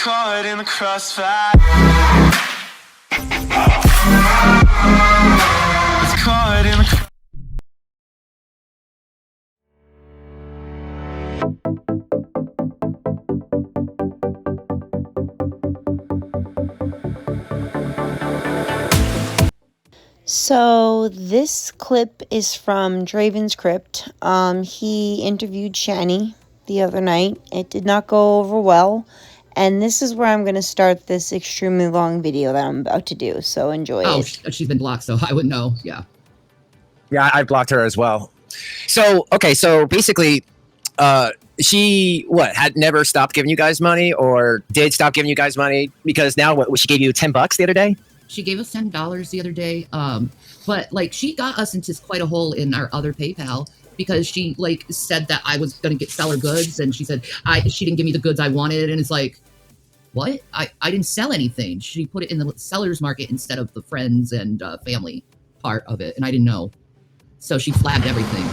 caught in the crossfire. Was caught in the So this clip is from Draven's Crypt. He interviewed Shanny the other night. It did not go over well. And this is where I'm going to start this extremely long video that I'm about to do. So enjoy it. She's been blocked, so I wouldn't know. Yeah. Yeah, I blocked her as well. So, okay, so basically, she, had never stopped giving you guys money or did stop giving you guys money? Because now, she gave you $10 the other day? She gave us $10 the other day. But, like, she got us into quite a hole in our other PayPal because she, like, said that I was going to sell her goods. And she said she didn't give me the goods I wanted. And it's like, what? I didn't sell anything. She put it in the seller's market instead of the friends and family part of it. And I didn't know. So she flagged everything.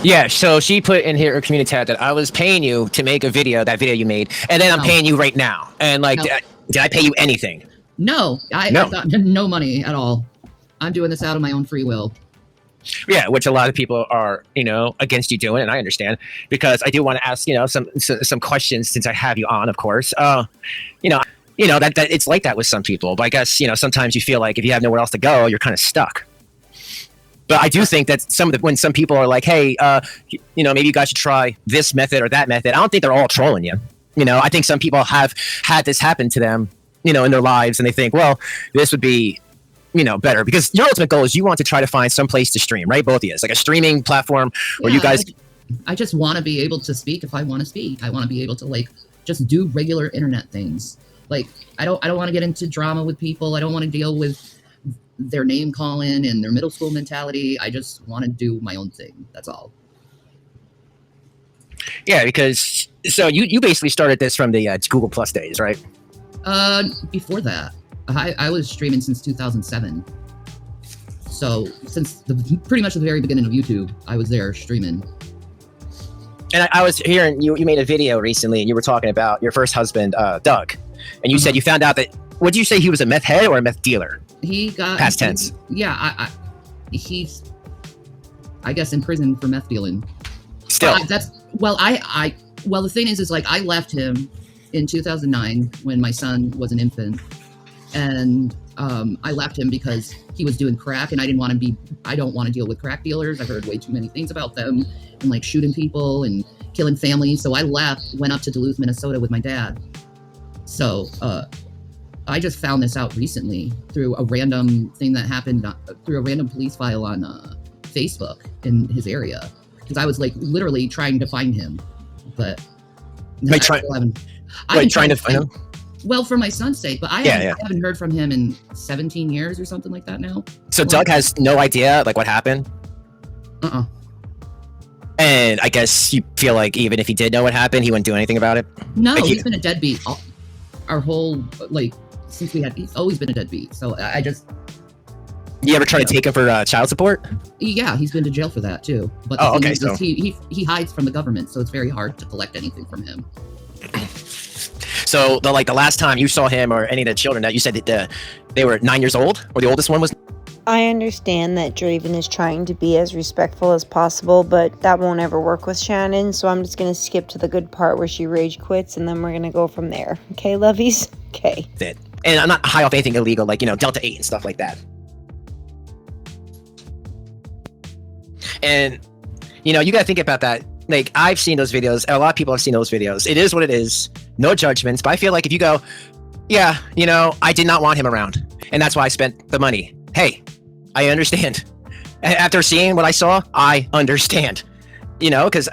Yeah, so she put in here a community tab that I was paying you to make a video, that video you made. And then I'm paying you right now. And, like, did I pay you anything? No, I got no money at all. I'm doing this out of my own free will. Yeah, which a lot of people are, against you doing, and I understand, because I do want to ask, some questions since I have you on, of course. That it's like that with some people, but I guess, sometimes you feel like if you have nowhere else to go, you're kind of stuck. But I do think that when some people are like, hey, maybe you guys should try this method or that method, I don't think they're all trolling you. I think some people have had this happen to them, in their lives, and they think, well, this would be, better, because your ultimate goal is you want to try to find some place to stream, right? Both of you. It's like a streaming platform where you guys. I just want to be able to speak if I want to speak. I want to be able to just do regular internet things. Like I don't want to get into drama with people. I don't want to deal with their name calling and their middle school mentality. I just want to do my own thing. That's all. Yeah, because so you basically started this from the Google Plus days, right? Before that, I was streaming since 2007. So since pretty much the very beginning of YouTube, I was there streaming. And I was hearing you made a video recently, and you were talking about your first husband, Doug, and you said you found out that, what did you say, he was a meth head or a meth dealer? He got past tense. Yeah, he's, I guess, in prison for meth dealing. Still, well, the thing is like I left him in 2009 when my son was an infant, and I left him because he was doing crack, and I don't want to deal with crack dealers. I've heard way too many things about them, and like shooting people and killing families. So I went up to Duluth, Minnesota with my dad. So I just found this out recently through a random thing that happened through a random police file on Facebook in his area, because I was like literally trying to find him, but trying to find him. Well, for my son's sake, but I haven't heard from him in 17 years or something like that now. So Doug has no idea what happened? And I guess you feel like even if he did know what happened, he wouldn't do anything about it? No, he's been a deadbeat our whole, since he's always been a deadbeat. So I just... You ever try to take him for child support? Yeah, he's been to jail for that too. But he hides from the government, so it's very hard to collect anything from him. So the last time you saw him or any of the children, that you said that they were 9 years old, or the oldest one was? I understand that Draven is trying to be as respectful as possible, but that won't ever work with Shannon, so I'm just going to skip to the good part where she rage quits, and then we're going to go from there. Okay, lovies? Okay. And I'm not high off anything illegal, Delta 8 and stuff like that. And, you got to think about that. I've seen those videos, and a lot of people have seen those videos. It is what it is. No judgments. But I feel like if you go, yeah, I did not want him around, and that's why I spent the money. Hey, I understand. After seeing what I saw, I understand. Because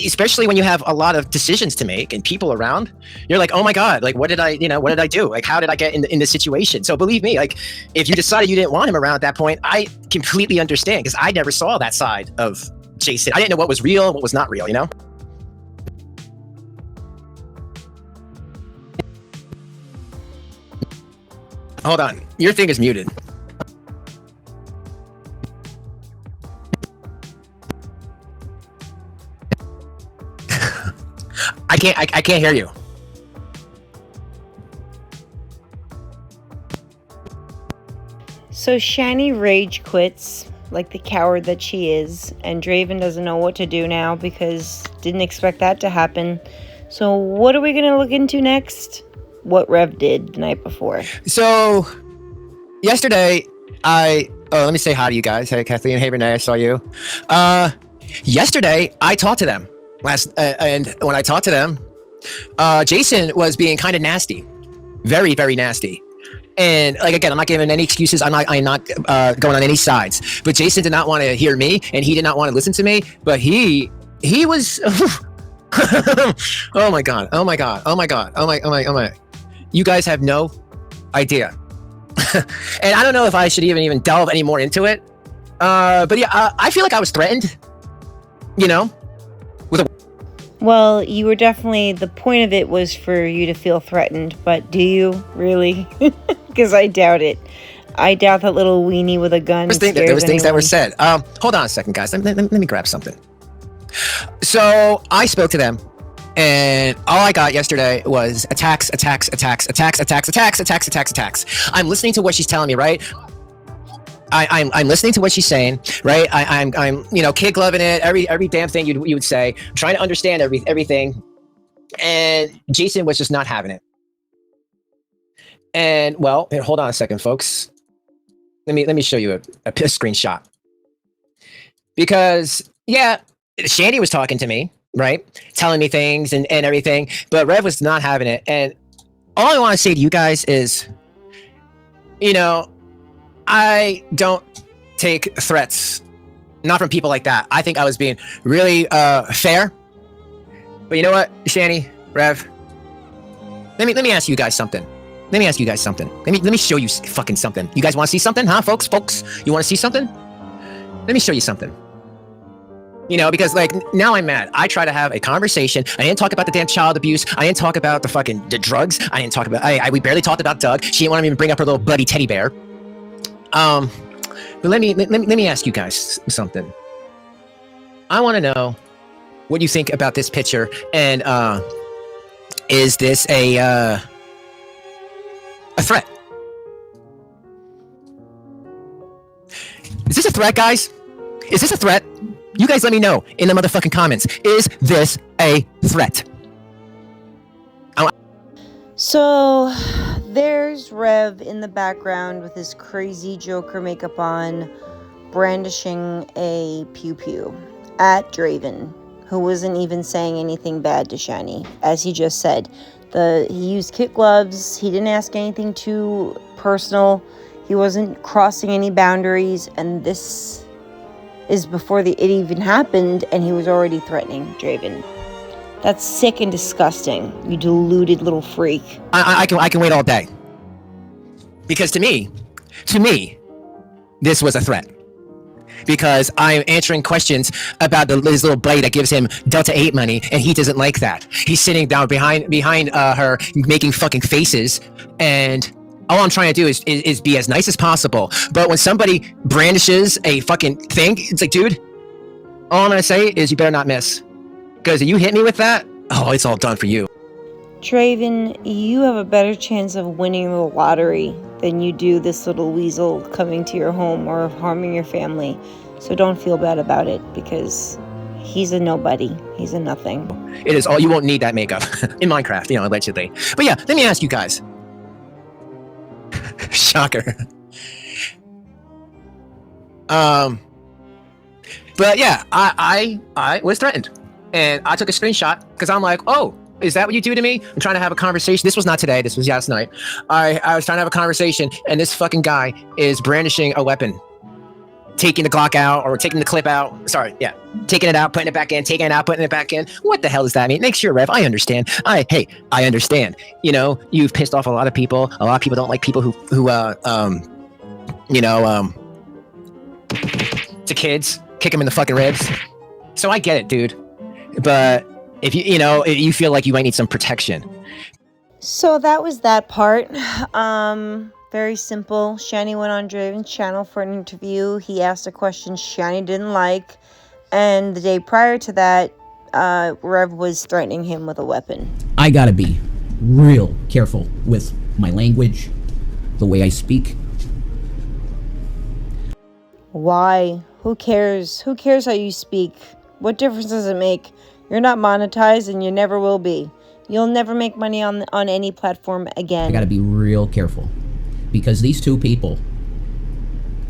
especially when you have a lot of decisions to make and people around, you're like, oh my God, what did I do? How did I get in this situation? So believe me, if you decided you didn't want him around at that point, I completely understand, because I never saw that side of Jason. I didn't know what was real and what was not real, Hold on, your thing is muted. I can't hear you. So Shanny rage quits, like the coward that she is, and Draven doesn't know what to do now because didn't expect that to happen. So what are we going to look into next? What Rev did the night before. So yesterday, let me say hi to you guys. Hey, Kathleen. Hey, Renee. I saw you. Yesterday, I talked to them and when I talked to them, Jason was being kind of nasty, very, very nasty. And like, again, I'm not giving any excuses. I'm not going on any sides. But Jason did not want to hear me, and he did not want to listen to me. But he was. Oh my god! Oh my god! Oh my god! Oh my! You guys have no idea. And I don't know if I should even delve any more into it. But yeah, I feel like I was threatened. You know, Well, you were definitely, the point of it was for you to feel threatened, but do you really? Because I doubt it. I doubt that little weenie with a gun. There was things that were said. Hold on a second, guys. Let me grab something. So I spoke to them, and all I got yesterday was attacks. I'm listening to what she's telling me, right? I'm listening to what she's saying, right? I'm kid gloving it, every damn thing you would say, trying to understand everything, and Jason was just not having it. And well, hold on a second, folks. Let me show you a screenshot, because yeah, Shanny was talking to me, right, telling me things and everything, but Rev was not having it. And all I want to say to you guys is, I don't take threats, not from people like that. I think I was being really fair. But you know what, Shanny, Rev, let me ask you guys something. Let me show you fucking something. You guys want to see something, huh, folks? You want to see something? Let me show you something. Because like now I'm mad. I try to have a conversation. I didn't talk about the damn child abuse. I didn't talk about the drugs. I didn't talk about. We barely talked about Doug. She didn't want to even bring up her little buddy teddy bear. But let me ask you guys something. I want to know what you think about this picture, and is this a threat? Is this a threat, guys? Is this a threat? You guys let me know in the motherfucking comments. Is this a threat? So there's Rev in the background with his crazy Joker makeup on, brandishing a pew-pew at Draven, who wasn't even saying anything bad to Shanny. As he just said, he used kit gloves. He didn't ask anything too personal. He wasn't crossing any boundaries, and this is before it even happened, and he was already threatening Draven. That's sick and disgusting, you deluded little freak. I can wait all day. Because to me, this was a threat. Because I'm answering questions about his little buddy that gives him Delta 8 money, and he doesn't like that. He's sitting down behind her, making fucking faces, and all I'm trying to do is be as nice as possible. But when somebody brandishes a fucking thing, it's like, dude, all I'm gonna say is you better not miss. Because if you hit me with that, oh, it's all done for you. Draven, you have a better chance of winning the lottery than you do this little weasel coming to your home or harming your family. So don't feel bad about it, because he's a nobody. He's a nothing. It is all. You won't need that makeup in Minecraft, allegedly. But yeah, let me ask you guys. Shocker. But yeah, I was threatened, and I took a screenshot because I'm like, oh, is that what you do to me? I'm trying to have a conversation. This was not today. This was last night. I was trying to have a conversation, and this fucking guy is brandishing a weapon, taking the Glock out or taking the clip out. Sorry, yeah, taking it out, putting it back in, taking it out, putting it back in. What the hell does that mean? Make sure, Rev. I understand. I understand. You've pissed off a lot of people. A lot of people don't like people who to kids, kick them in the fucking ribs. So I get it, dude. But if you feel like you might need some protection. So that was that part. Very simple. Shanny went on Draven's channel for an interview. He asked a question Shanny didn't like. And the day prior to that, Rev was threatening him with a weapon. I gotta be real careful with my language, the way I speak. Why? Who cares? Who cares how you speak? What difference does it make? You're not monetized and you never will be. You'll never make money on any platform again. I gotta be real careful. Because these two people,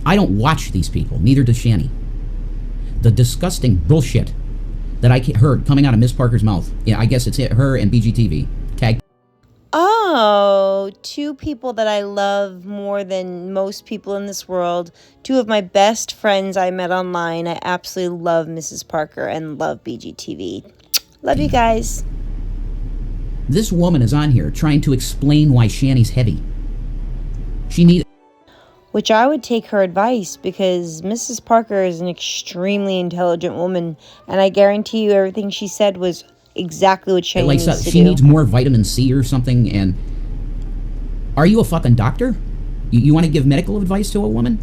I don't watch these people, neither does Shanny. The disgusting bullshit that I heard coming out of Miss Parker's mouth, yeah, I guess it's her and BGTV, tag. Oh, two people that I love more than most people in this world. Two of my best friends I met online. I absolutely love Mrs. Parker and love BGTV. Love you guys. This woman is on here trying to explain why Shanny's heavy. She needs... Which I would take her advice, because Mrs. Parker is an extremely intelligent woman, and I guarantee you everything she said was exactly what Shane needs to do. She needs more vitamin C or something, and... Are you a fucking doctor? You want to give medical advice to a woman?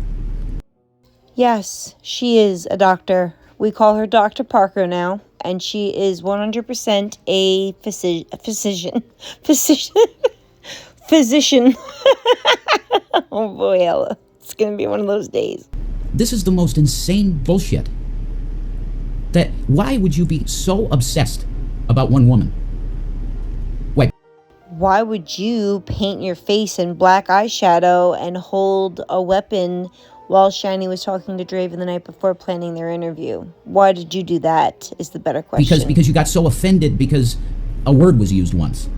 Yes, she is a doctor. We call her Dr. Parker now, and she is 100% a physician. Physician. Oh boy, Ella. It's gonna be one of those days. This is the most insane bullshit. That, why would you be so obsessed about one woman? Wait. Why would you paint your face in black eyeshadow and hold a weapon while Shiny was talking to Draven the night before planning their interview? Why did you do that, is the better question. Because you got so offended because a word was used once.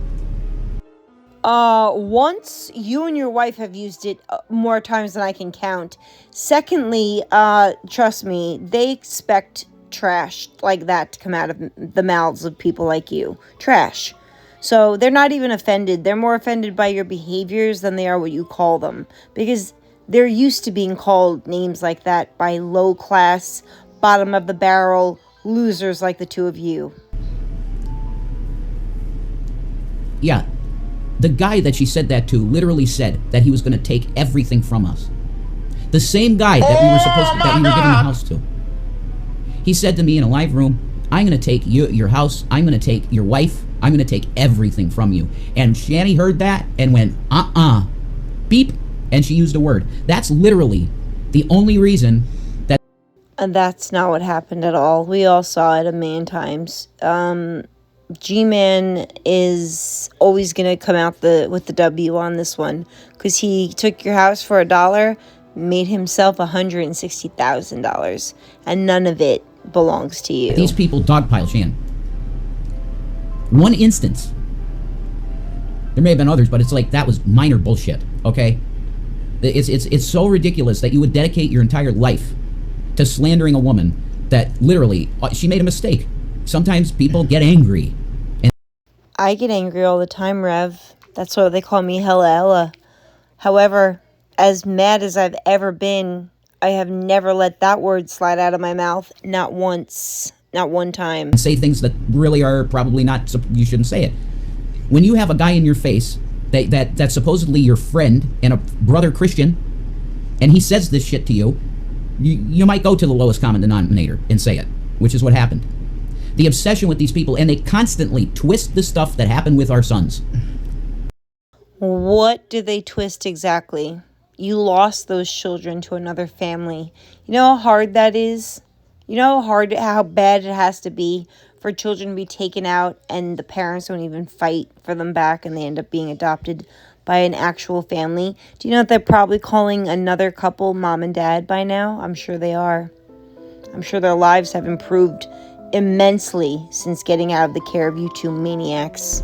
Once, you and your wife have used it more times than I can count. Secondly, trust me, they expect trash like that to come out of the mouths of people like you. Trash. So they're not even offended. They're more offended by your behaviors than they are what you call them. Because they're used to being called names like that by low-class, bottom-of-the-barrel losers like the two of you. Yeah. The guy that she said that to literally said that he was going to take everything from us. The same guy that we were supposed to, that we were giving the house to. He said to me in a live room, I'm going to take your house, I'm going to take your wife, I'm going to take everything from you. And Shanny heard that and went, beep, and she used a word. That's literally the only reason that... And that's not what happened at all. We all saw it a million times. G-Man is always going to come out with the W on this one, because he took your house for $1, made himself $160,000, and none of it belongs to you. These people dogpile Shan. One instance. There may have been others, but it's like that was minor bullshit, okay? It's so ridiculous that you would dedicate your entire life to slandering a woman that literally, she made a mistake. Sometimes people get angry. I get angry all the time, Rev. That's why they call me Hella Ella. However, as mad as I've ever been, I have never let that word slide out of my mouth. Not once. Not one time. Say things that really are probably not, you shouldn't say it. When you have a guy in your face that's supposedly your friend and a brother Christian, and he says this shit to you, you might go to the lowest common denominator and say it, which is what happened. The obsession with these people, and they constantly twist the stuff that happened with our sons. What do they twist exactly? You lost those children to another family. You know how hard that is? You know how bad it has to be for children to be taken out and the parents don't even fight for them back and they end up being adopted by an actual family? Do you know that they're probably calling another couple mom and dad by now? I'm sure they are. I'm sure their lives have improved immensely since getting out of the care of you two maniacs.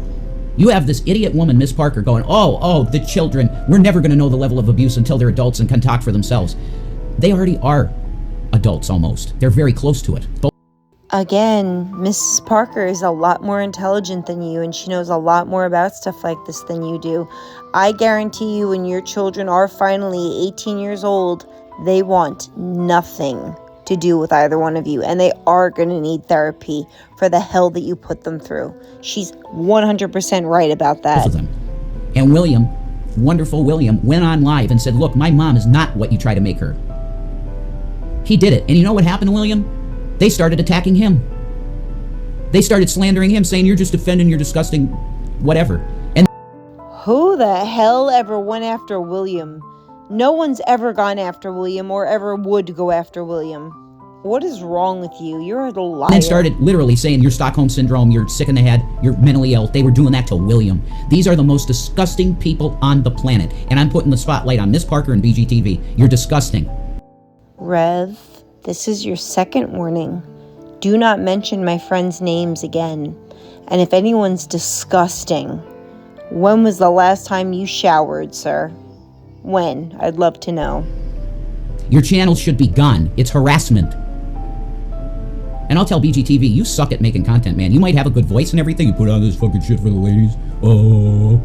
You have this idiot woman, Miss Parker, going, oh, the children, we're never going to know the level of abuse until they're adults and can talk for themselves. They already are adults almost. They're very close to it. Again, Mrs. Parker is a lot more intelligent than you, and she knows a lot more about stuff like this than you do. I guarantee you, when your children are finally 18 years old, they want nothing to do with either one of you, and they are going to need therapy for the hell that you put them through. She's 100% right about that. Both of them. And William, wonderful William, went on live and said, look, my mom is not what you try to make her. He did it. And you know what happened to William? They started attacking him. They started slandering him, saying, you're just offending, you're disgusting, whatever. And who the hell ever went after William? No one's ever gone after William or ever would go after William. What is wrong with you? You're a liar. And then started literally saying you're Stockholm Syndrome, you're sick in the head, you're mentally ill. They were doing that to William. These are the most disgusting people on the planet. And I'm putting the spotlight on Miss Parker and BGTV. You're disgusting. Rev, this is your second warning. Do not mention my friends' names again. And if anyone's disgusting, when was the last time you showered, sir? When? I'd love to know. Your channel should be gone. It's harassment. And I'll tell BGTV, you suck at making content, man. You might have a good voice and everything. You put on this fucking shit for the ladies. Oh.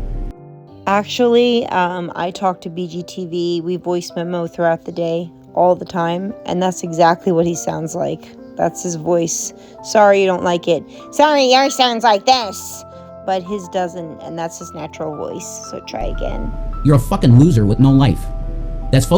Actually, I talk to BGTV. We voice memo throughout the day, all the time. And that's exactly what he sounds like. That's his voice. Sorry you don't like it. Sorry, yours sounds like this. But his doesn't, and that's his natural voice. So try again. You're a fucking loser with no life. That's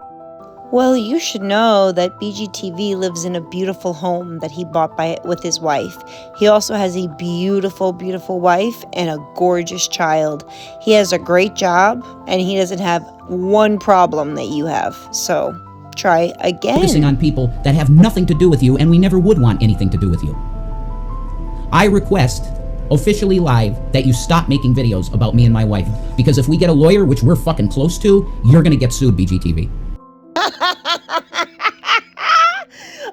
Well, you should know that BGTV lives in a beautiful home that he bought with his wife. He also has a beautiful, beautiful wife and a gorgeous child. He has a great job, and he doesn't have one problem that you have. So, try again. Focusing on people that have nothing to do with you, and we never would want anything to do with you. I request, officially live, that you stop making videos about me and my wife. Because if we get a lawyer, which we're fucking close to, you're gonna get sued, BGTV.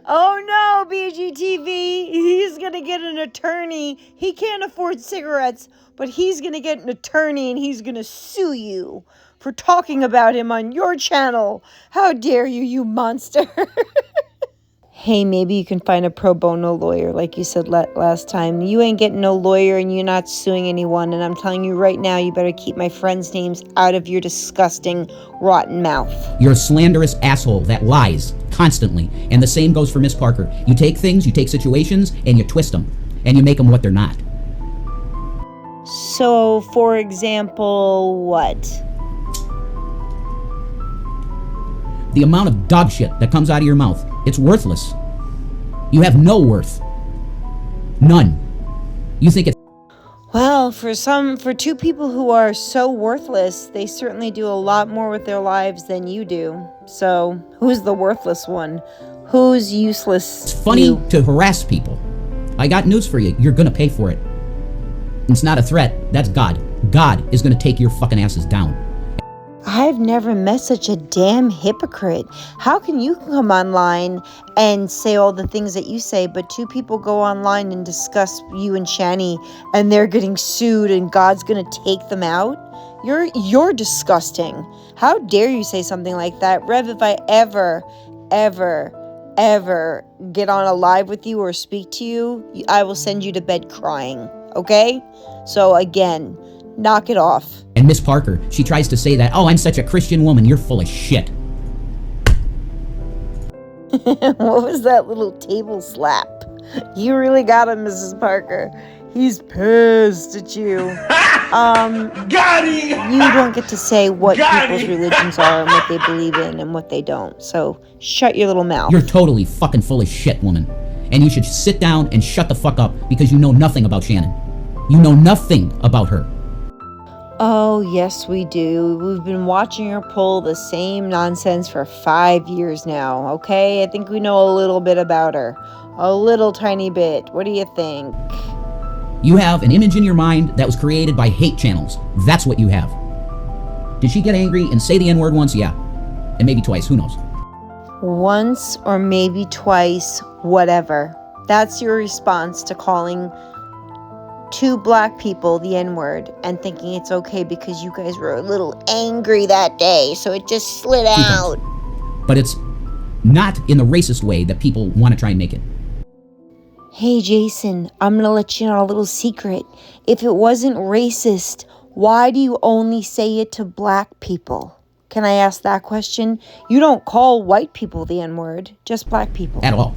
Oh no, BGTV, he's gonna get an attorney. He can't afford cigarettes, but he's gonna get an attorney and he's gonna sue you for talking about him on your channel. How dare you, you monster. Hey, maybe you can find a pro bono lawyer like you said last time. You ain't getting no lawyer and you're not suing anyone. And I'm telling you right now, you better keep my friends' names out of your disgusting, rotten mouth. You're a slanderous asshole that lies constantly. And the same goes for Miss Parker. You take things, you take situations, and you twist them. And you make them what they're not. So, for example, what? The amount of dog shit that comes out of your mouth, it's worthless. You have no worth. None. You think it's... Well, for two people who are so worthless, they certainly do a lot more with their lives than you do. So, who's the worthless one? Who's useless? It's funny to harass people. I got news for you. You're gonna pay for it. It's not a threat. That's God. God is gonna take your fucking asses down. I've never met such a damn hypocrite. How can you come online and say all the things that you say, but two people go online and discuss you and Shanny and they're getting sued and God's gonna take them out? You're disgusting. How dare you say something like that? Rev, if I ever get on a live with you or speak to you, I will send you to bed crying, okay? So again, knock it off. And Miss Parker, she tries to say that, oh, I'm such a Christian woman, you're full of shit. What was that little table slap? You really got him, Mrs. Parker. He's pissed at you. Got him! You don't get to say what people's religions are and what they believe in and what they don't. So shut your little mouth. You're totally fucking full of shit, woman. And you should sit down and shut the fuck up because you know nothing about Shannon. You know nothing about her. Oh, yes, we do. We've been watching her pull the same nonsense for 5 years now, okay? I think we know a little bit about her. A little tiny bit. What do you think? You have an image in your mind that was created by hate channels. That's what you have. Did she get angry and say the N-word once? Yeah. And maybe twice. Who knows? Once or maybe twice, whatever. That's your response to calling two black people the N-word and thinking it's okay because you guys were a little angry that day, so it just slid out. But it's not in the racist way that people want to try and make it. Hey Jason, I'm gonna let you know a little secret. If it wasn't racist, why do you only say it to black people? Can I ask that question? You don't call white people the N-word, just black people. At all.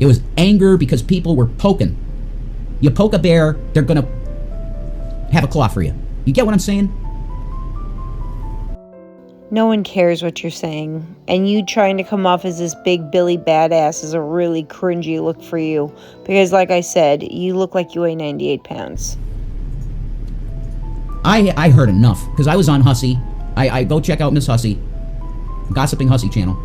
It was anger because people were poking. You poke a bear, they're gonna have a claw for you. You get what I'm saying? No one cares what you're saying. And you trying to come off as this big Billy badass is a really cringy look for you. Because like I said, you look like you weigh 98 pounds. I heard enough, because I was on Hussy. I go check out Miss Hussy. Gossiping Hussy channel.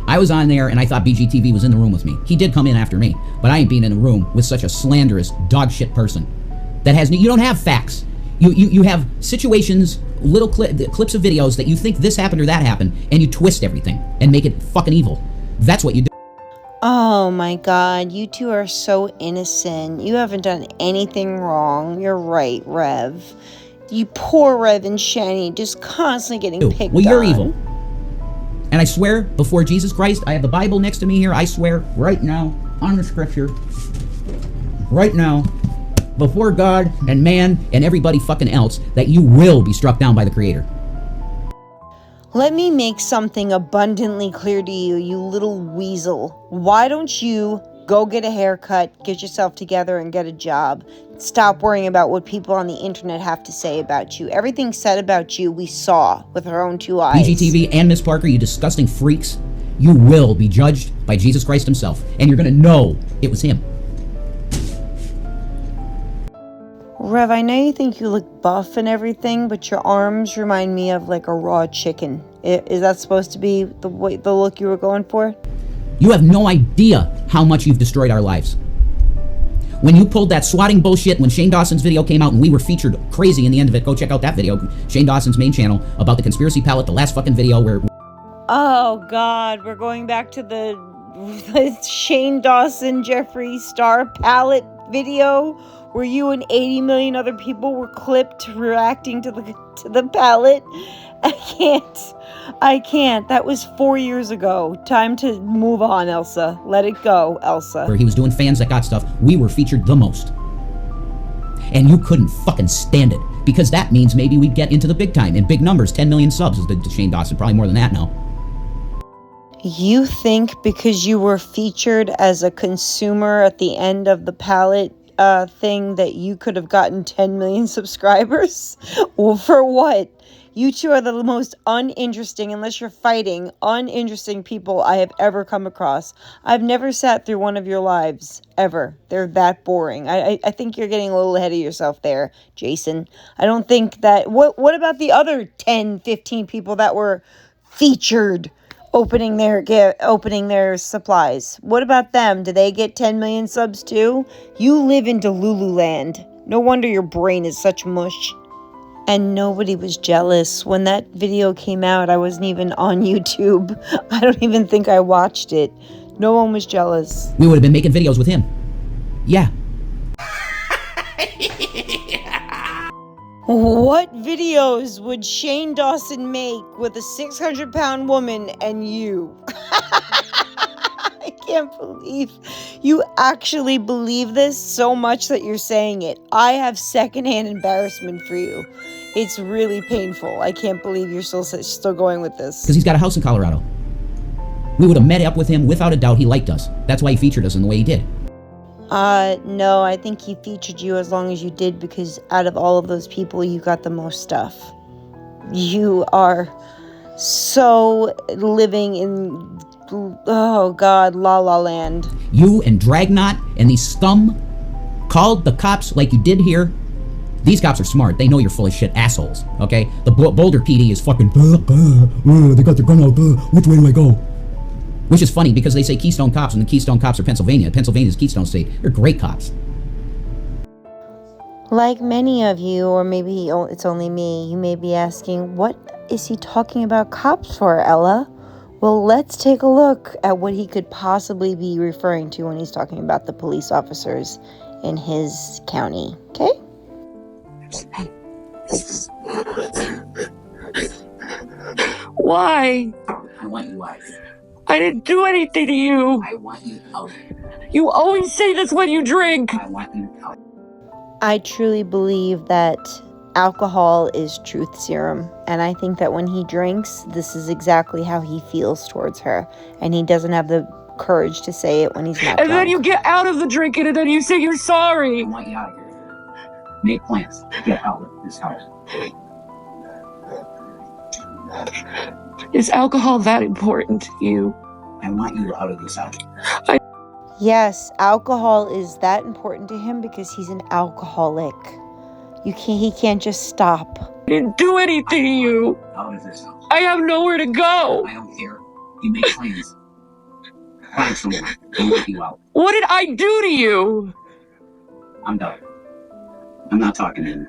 I was on there and I thought BGTV was in the room with me. He did come in after me, but I ain't been in a room with such a slanderous dog shit person that has, you don't have facts. You have situations, little clips of videos that you think this happened or that happened, and you twist everything and make it fucking evil. That's what you do. Oh my god, you two are so innocent. You haven't done anything wrong. You're right, Rev. You poor Rev and Shanny just constantly getting picked on. Well, you're evil. And I swear, before Jesus Christ, I have the Bible next to me here, I swear, right now, on the scripture, right now, before God and man and everybody fucking else, that you will be struck down by the Creator. Let me make something abundantly clear to you, you little weasel. Why don't you go get a haircut, get yourself together, and get a job? Stop worrying about what people on the internet have to say about you. Everything said about you, we saw with our own two eyes. BGTV and Miss Parker, you disgusting freaks, you will be judged by Jesus Christ himself, and you're gonna know it was him. Rev, I know you think you look buff and everything, but your arms remind me of like a raw chicken. Is that supposed to be the look you were going for? You have no idea how much you've destroyed our lives. When you pulled that swatting bullshit, when Shane Dawson's video came out and we were featured crazy in the end of it, go check out that video, Shane Dawson's main channel, about the conspiracy palette, the last fucking video where... Oh god, we're going back to the Shane Dawson Jeffree Star palette video where you and 80 million other people were clipped reacting to the palette. I can't. That was 4 years ago. Time to move on, Elsa. Let it go, Elsa. Where he was doing fans that got stuff, we were featured the most. And you couldn't fucking stand it, because that means maybe we'd get into the big time, in big numbers. 10 million subs is the Shane Dawson, probably more than that now. You think because you were featured as a consumer at the end of the palette thing that you could have gotten 10 million subscribers? Well, for what? You two are the most uninteresting, unless you're fighting, uninteresting people I have ever come across. I've never sat through one of your lives, ever. They're that boring. I think you're getting a little ahead of yourself there, Jason. I don't think that... What about the other 10, 15 people that were featured opening their supplies? What about them? Did they get 10 million subs too? You live in Delulu land. No wonder your brain is such mush. And nobody was jealous. When that video came out, I wasn't even on YouTube. I don't even think I watched it. No one was jealous. We would have been making videos with him. Yeah. What videos would Shane Dawson make with a 600-pound woman and you? I can't believe you actually believe this so much that you're saying it. I have secondhand embarrassment for you. It's really painful. I can't believe you're still going with this. Because he's got a house in Colorado. We would have met up with him without a doubt. He liked us. That's why he featured us in the way he did. No, I think he featured you as long as you did because out of all of those people, you got the most stuff. You are so living in, oh God, La La Land. You and Dragnot and these scum called the cops like you did here. These cops are smart. They know you're full of shit assholes, okay? The Boulder PD is fucking, they got their gun out, which way do I go? Which is funny because they say Keystone Cops, and the Keystone Cops are Pennsylvania. Pennsylvania's Keystone State. They're great cops. Like many of you, or maybe it's only me, you may be asking, what is he talking about cops for, Ella? Well, let's take a look at what he could possibly be referring to when he's talking about the police officers in his county, okay? Why? I want you out. I didn't do anything to you. I want you out. You always say this when you drink. I want you out. I truly believe that alcohol is truth serum, and I think that when he drinks, this is exactly how he feels towards her, and he doesn't have the courage to say it when he's not And drunk. then you get out of the drinking and then you say you're sorry. I want you out of here. Make plans to get out of this house. Is alcohol that important to you? I want you out of this house. Yes, alcohol is that important to him because he's an alcoholic. He can't just stop. I didn't do anything to you. Out of this house. I have nowhere to go. I don't care. You make plans. Find someone. I'll let you out. What did I do to you? I'm done. I'm not talking to you.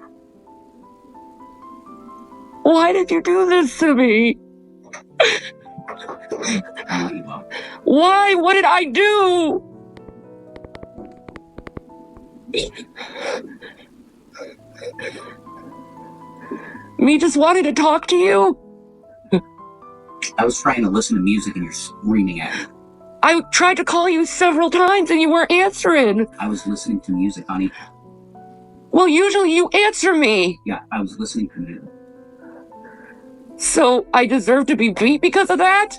Why did you do this to me? I'll let you out. Why? What did I do? Me just wanted to talk to you? I was trying to listen to music and you're screaming at me. I tried to call you several times and you weren't answering. I was listening to music, honey. Well, usually you answer me. Yeah, I was listening to music. So I deserve to be beat because of that?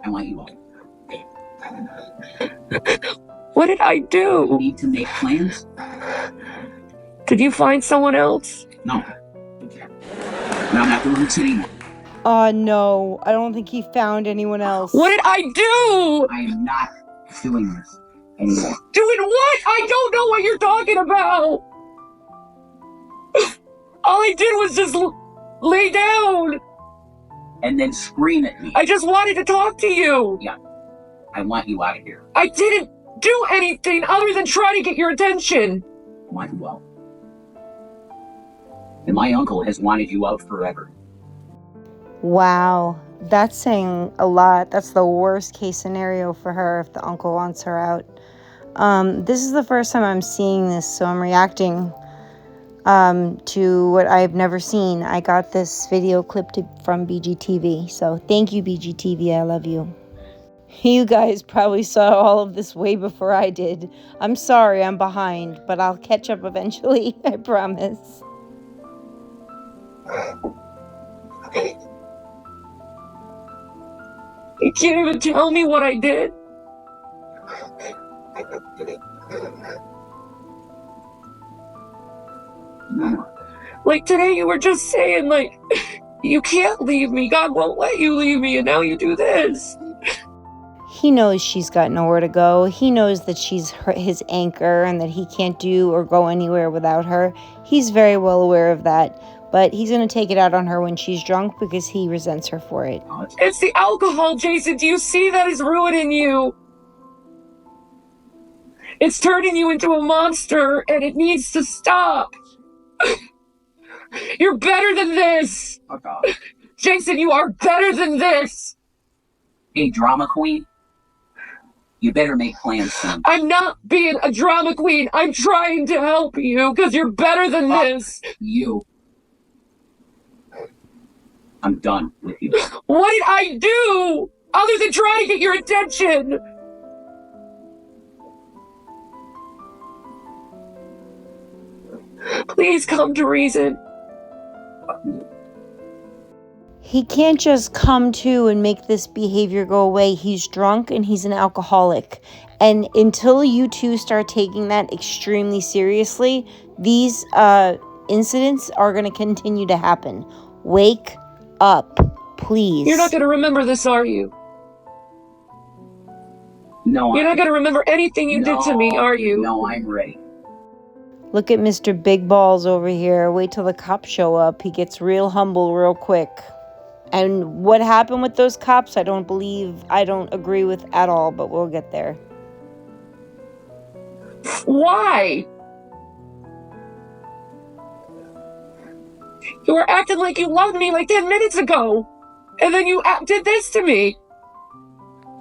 I want you out. What did I You do? need to make plans? Did you find someone else? No. And I'm not doing this anymore. Oh no, I don't think he found anyone else. What did I do? I am not doing this anymore. Doing what? I don't know what you're talking about. All I did was just lay down. And then scream at me. I just wanted to talk to you. Yeah. I want you out of here. I didn't do anything other than try to get your attention. I want you out. And my uncle has wanted you out forever. Wow, that's saying a lot. That's the worst case scenario for her if the uncle wants her out. This is the first time I'm seeing this, so I'm reacting to what I've never seen. I got this video clipped from BGTV, so thank you, BGTV. I love you. You guys probably saw all of this way before I did. I'm sorry, I'm behind, but I'll catch up eventually, I promise. You can't even tell me what I did. Like today you were just saying like, you can't leave me, God won't let you leave me, and now you do this. He knows she's got nowhere to go. He knows that she's his anchor and that he can't do or go anywhere without her. He's very well aware of that. But he's going to take it out on her when she's drunk because he resents her for it. It's the alcohol, Jason. Do you see that is ruining you? It's turning you into a monster, and it needs to stop. You're better than this. Fuck off. Jason, you are better than this. Hey, drama queen. You better make plans soon. I'm not being a drama queen. I'm trying to help you because you're better than this. You. I'm done with you. What did I do other than try to get your attention? Please come to reason. He can't just come to and make this behavior go away. He's drunk and he's an alcoholic. And until you two start taking that extremely seriously, these incidents are going to continue to happen. Wake up, please. You're not going to remember this, are you? No, You're not going to remember anything you did to me, are you? No, I'm ready. Look at Mr. Big Balls over here. Wait till the cops show up. He gets real humble real quick. And what happened with those cops, I don't agree with at all, but we'll get there. Why? You were acting like you loved me like 10 minutes ago. And then you did this to me.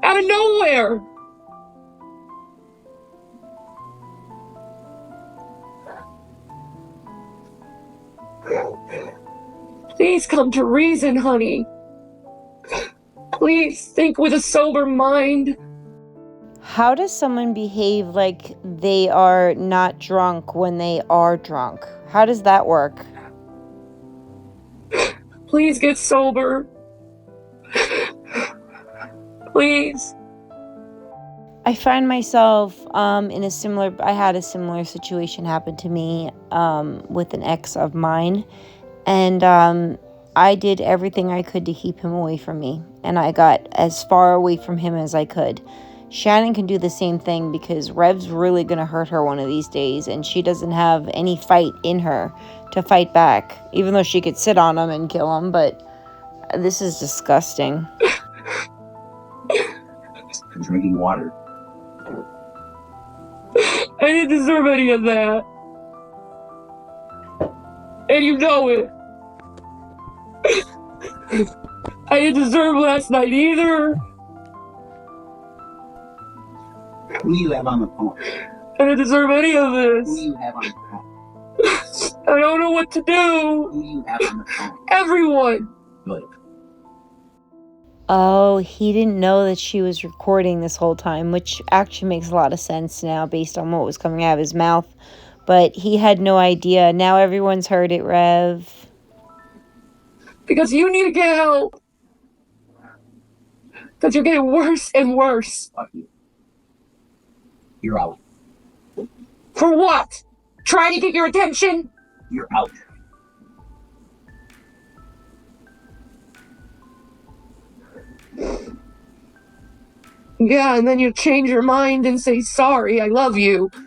Out of nowhere. Please come to reason, honey. Please think with a sober mind. How does someone behave like they are not drunk when they are drunk? How does that work? Please get sober. Please. I find myself I had a similar situation happen to me with an ex of mine. And I did everything I could to keep him away from me. And I got as far away from him as I could. Shannon can do the same thing because Rev's really going to hurt her one of these days. And she doesn't have any fight in her to fight back. Even though she could sit on him and kill him. But This is disgusting. I'm drinking water. I didn't deserve any of that. And you know it. I didn't deserve last night either. Who do you have on the phone? I didn't deserve any of Who do this. you have on the phone? I don't know what to do. Who do you have on the phone? Everyone. Good. Oh, he didn't know that she was recording this whole time, which actually makes a lot of sense now based on what was coming out of his mouth. But he had no idea. Now everyone's heard it, Rev. Because you need to get help. Because you're getting worse and worse. Fuck you. You're out. For what? Trying to get your attention? You're out. Yeah, and then you change your mind and say, sorry, I love you. No,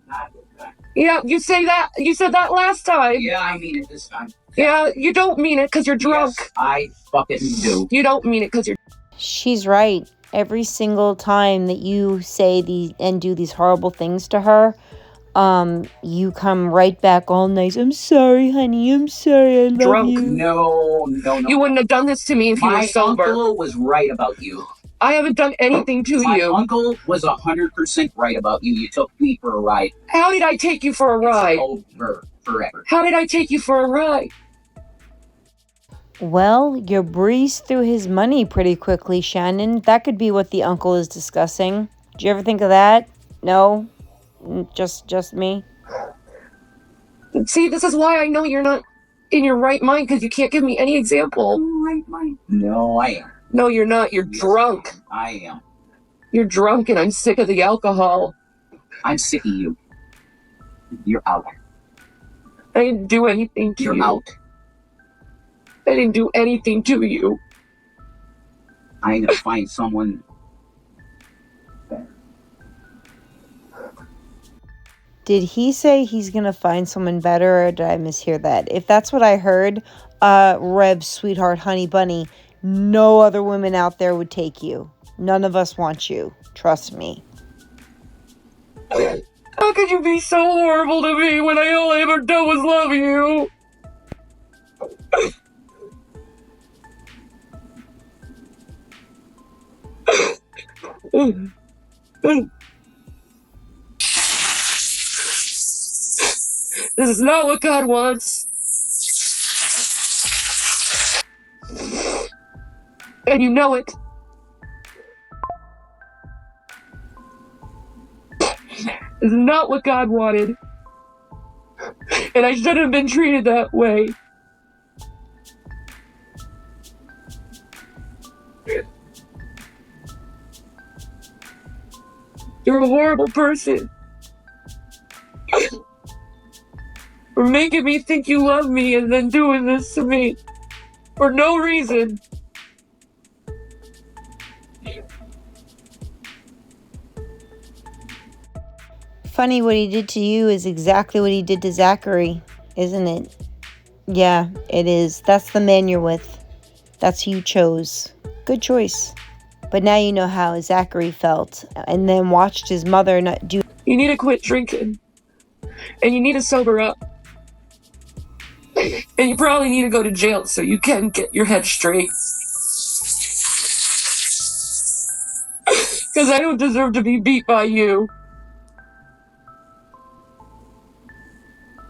not this time. Yeah, you say that. You said that last time. Yeah, I mean it this time. Yeah, you don't mean it because you're drunk. Yes, I fucking do. You don't mean it because you're... She's right. Every single time that you say and do these horrible things to her, you come right back all nice. I'm sorry, honey. I'm sorry. I love Drunk. you. No. You wouldn't have done this to me if you were My sober. uncle was right about you. I haven't done anything to My you. uncle was 100% right about you. You took me for a ride. How did I take you for a ride? It's over forever. How did I take you for a ride? Well, you breezed through his money pretty quickly, Shannon. That could be what the uncle is discussing. Did you ever think of that? No? Just me? See, this is why I know you're not in your right mind, because you can't give me any example. Right mind? No, I am. No, you're not. You're drunk. I am. You're drunk, and I'm sick of the alcohol. I'm sick of you. You're out. I didn't do anything to you. You're out. I didn't do anything to you. I'm gonna find someone better. Did he say he's gonna find someone better, or did I mishear that? If that's what I heard, Rev, sweetheart, honey bunny, no other women out there would take you. None of us want you. Trust me. How could you be so horrible to me when all I ever done was love you? This is not what God wants. And you know it. This is not what God wanted. And I shouldn't have been treated that way. You're a horrible person. For making me think you love me and then doing this to me. For no reason. Funny, what he did to you is exactly what he did to Zachary, isn't it? Yeah, it is. That's the man you're with. That's who you chose. Good choice. But now you know how Zachary felt, and then watched his mother not do. You need to quit drinking. And you need to sober up. And you probably need to go to jail so you can get your head straight. Because I don't deserve to be beat by you.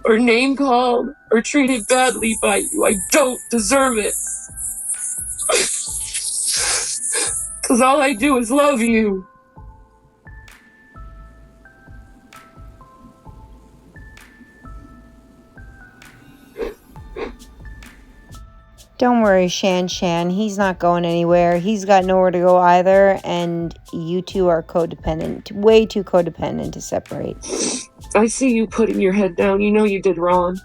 Or name called, or treated badly by you. I don't deserve it. Because all I do is love you. Don't worry, Shan. He's not going anywhere. He's got nowhere to go either, and you two are codependent. Way too codependent to separate. I see you putting your head down. You know you did wrong.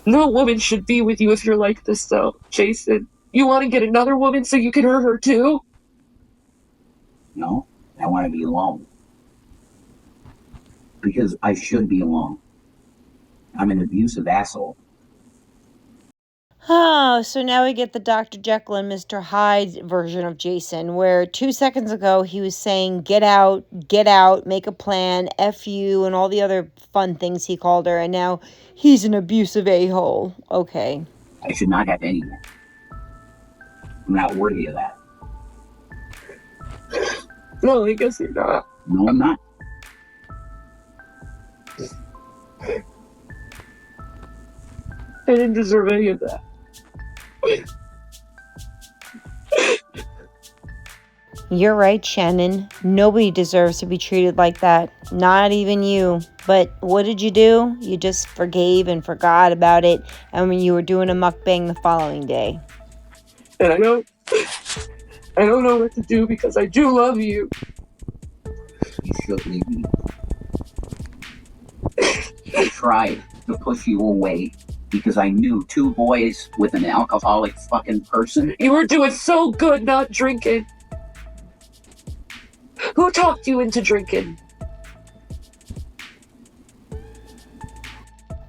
No woman should be with you if you're like this, though, Jason. You want to get another woman so you can hurt her too? No, I want to be alone. Because I should be alone. I'm an abusive asshole. Oh, so now we get the Dr. Jekyll and Mr. Hyde version of Jason, where 2 seconds ago he was saying, get out, make a plan, F you, and all the other fun things he called her, and now he's an abusive a-hole. Okay. I should not have anyone. I'm not worthy of that. No, I guess you're not. No, I'm not. I didn't deserve any of that. You're right, Shannon. Nobody deserves to be treated like that. Not even you. But what did you do? You just forgave and forgot about it, and when you were doing a mukbang the following day. And I don't know what to do because I do love you. You should leave me. I tried to push you away because I knew 2 boys with an alcoholic fucking person. You were doing so good not drinking. Who talked you into drinking?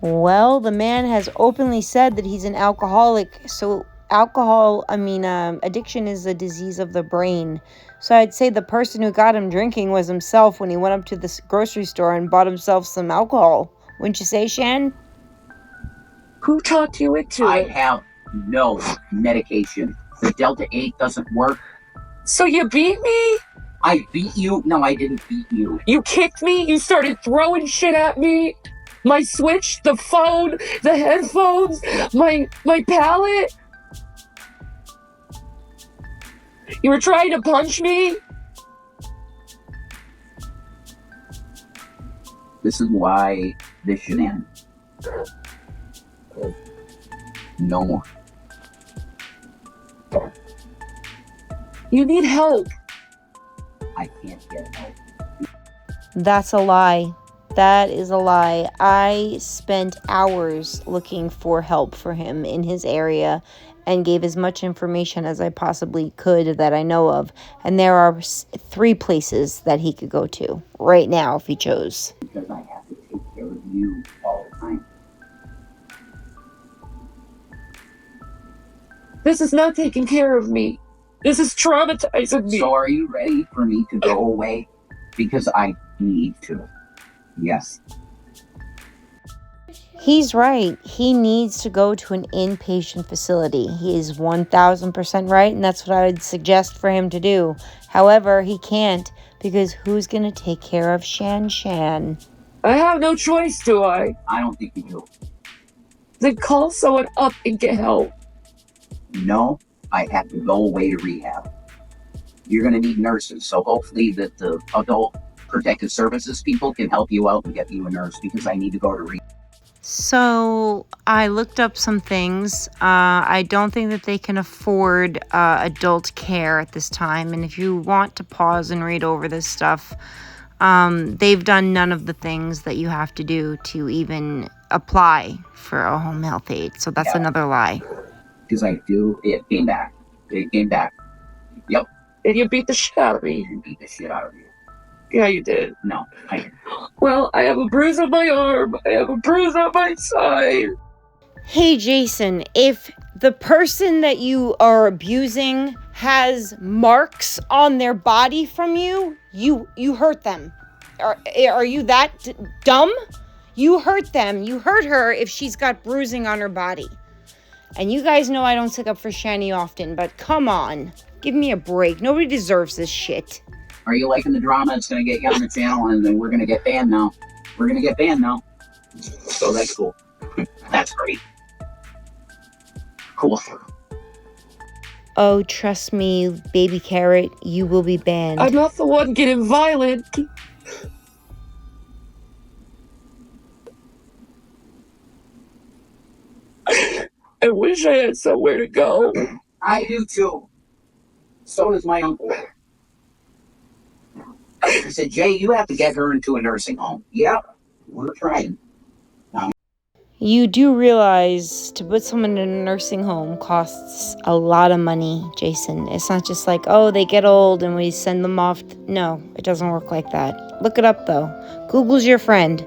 Well, the man has openly said that he's an alcoholic. So addiction is a disease of the brain. So I'd say the person who got him drinking was himself when he went up to the grocery store and bought himself some alcohol. Wouldn't you say, Shan? Who talked you into I it? have no medication. The Delta 8 doesn't work. So you beat me? I beat you? No, I didn't beat you. You kicked me? You started throwing shit at me? My Switch, the phone, the headphones, my pallet? You were trying to punch me? This is why this should end. No more. You need help. I can't get help. That's a lie. That is a lie. I spent hours looking for help for him in his area and gave as much information as I possibly could that I know of. And there are 3 places that he could go to right now if he chose. Because I have to take care of you all the time. This is not taking care of me. This is traumatizing me. So are you ready for me to go away? Because I need to. Yes. He's right. He needs to go to an inpatient facility. He is 1000% right, and that's what I would suggest for him to do. However, he can't, because who's going to take care of Shan? I have no choice, do I? I don't think you do. Then call someone up and get help. No, I have to go away to rehab. You're going to need nurses, so hopefully that the adult protective services people can help you out and get you a nurse, because I need to go to rehab. So I looked up some things. I don't think that they can afford adult care at this time. And if you want to pause and read over this stuff, they've done none of the things that you have to do to even apply for a home health aid. So that's another lie. Because I do. It came back. It came back. Yep. And you beat the shit out of me. You beat the shit out of you. Yeah, you did. No, I didn't. Well, I have a bruise on my arm. I have a bruise on my side. Hey, Jason, if the person that you are abusing has marks on their body from you, you hurt them. Are you that dumb? You hurt them. You hurt her if she's got bruising on her body. And you guys know I don't stick up for Shanny often, but come on. Give me a break. Nobody deserves this shit. Are you liking the drama? It's going to get you on the channel, and then we're going to get banned now. We're going to get banned now. So that's cool. That's great. Cool. Oh, trust me, baby carrot, you will be banned. I'm not the one getting violent. I wish I had somewhere to go. I do too. So does my uncle. He said, Jay, you have to get her into a nursing home. Yep, we're trying. You do realize to put someone in a nursing home costs a lot of money, Jason. It's not just like, oh, they get old and we send them off. No, it doesn't work like that. Look it up, though. Google's your friend.